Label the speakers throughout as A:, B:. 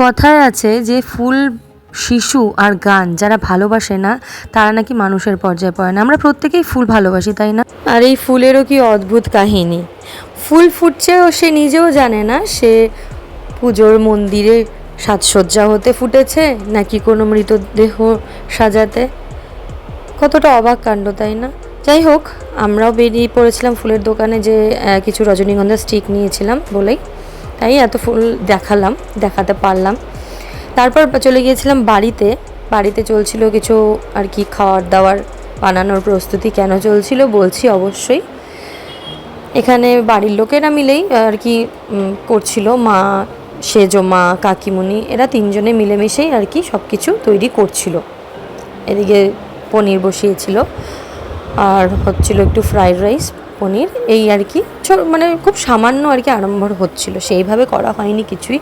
A: কথায় আছে যে ফুল, শিশু আর গান যারা ভালোবাসে না তারা নাকি মানুষের পর্যায়ে পড়ে না। আমরা প্রত্যেকেই ফুল ভালোবাসি, তাই না? আর এই ফুলেরও কি অদ্ভুত কাহিনী। ফুল ফুটছে ও সে নিজেও জানে না সে পুজোর মন্দিরে সাজসজ্জা হতে ফুটেছে নাকি কোনো মৃতদেহ সাজাতে। কতটা অবাক কাণ্ড, তাই না? যাই হোক, আমরাও বেরিয়ে পড়েছিলাম ফুলের দোকানে, যে কিছু রজনীগন্ধা স্টিক নিয়েছিলাম বলেই, তাই এত ফুল দেখাতে পারলাম। তারপর চলে গিয়েছিলাম বাড়িতে চলছিল কিছু আর কি খাওয়ার দাওয়ার বানানোর প্রস্তুতি। কেন চলছিল বলছি অবশ্যই। এখানে বাড়ির লোকেরা মিলেই আর কি করছিল, মা, সেজো মা, কাকিমুনি, এরা তিনজনে মিলেমিশেই আর কি সব কিছু তৈরি করছিল। এদিকে পনির বসিয়েছিল আর হচ্ছিল একটু ফ্রাইড রাইস, পনির, এই আর কি মানে খুব সামান্য আর কি আড়ম্বর হচ্ছিল, সেইভাবে করা হয়নি কিছুই।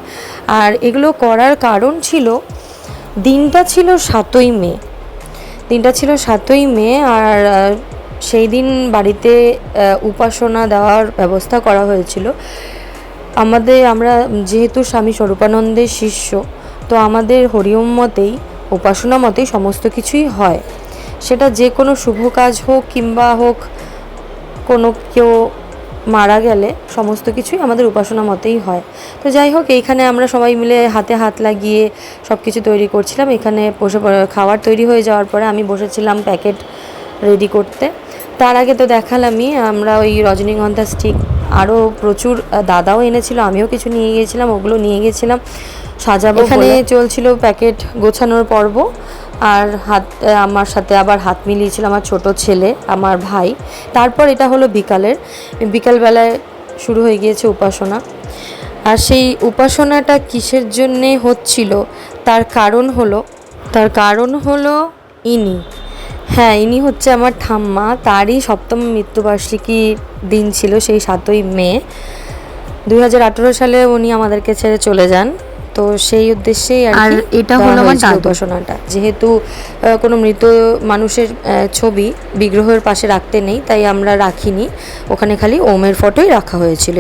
A: আর এগুলো করার কারণ ছিল, দিনটা ছিল 7ই মে, আর সেই দিন বাড়িতে উপাসনা দেওয়ার ব্যবস্থা করা হয়েছিল। আমরা যেহেতু স্বামী স্বরূপানন্দের শিষ্য, তো আমাদের হরিওম মতেই, উপাসনা মতেই সমস্ত কিছুই হয়। সেটা যে কোনো শুভ কাজ হোক কিংবা হোক কোনো কেউ মারা গেলে সমস্ত কিছুই আমাদের উপাসনা মতেই হয়। তো যাই হোক, এইখানে আমরা সবাই মিলে হাতে হাত লাগিয়ে সব কিছু তৈরি করছিলাম। এখানে বসে খাবার তৈরি হয়ে যাওয়ার পরে আমি বসেছিলাম প্যাকেট রেডি করতে। তার আগে তো দেখালামই, আমরা ওই রজনীগন্ধা স্টিক আরও প্রচুর দাদাও এনেছিল, আমিও কিছু নিয়ে গিয়েছিলাম, ওগুলো নিয়ে গেছিলাম সাজাবো। এখানে চলছিল প্যাকেট গোছানোর পর্ব, আর আমার সাথে আবার হাত মিলিয়েছিল আমার ছোট ছেলে, আমার ভাই। তারপর এটা হলো বিকালবেলায় শুরু হয়ে গিয়েছে উপাসনা। আর সেই উপাসনাটা কিসের জন্যে হচ্ছিল তার কারণ হলো ইনি হচ্ছে আমার ঠাম্মা। তারই 7ম মৃত্যুবার্ষিকীর দিন ছিল সেই 7ই মে 2018 সালে উনি আমাদেরকে ছেড়ে চলে যান। তো সেই উদ্দেশ্যেই আর এটা হলো আমার উপাসনাটা। যেহেতু কোনো মৃত মানুষের ছবি বিগ্রহের পাশে রাখতে নেই, তাই আমরা রাখিনি, ওখানে খালি ওমের ফটোই রাখা হয়েছিল।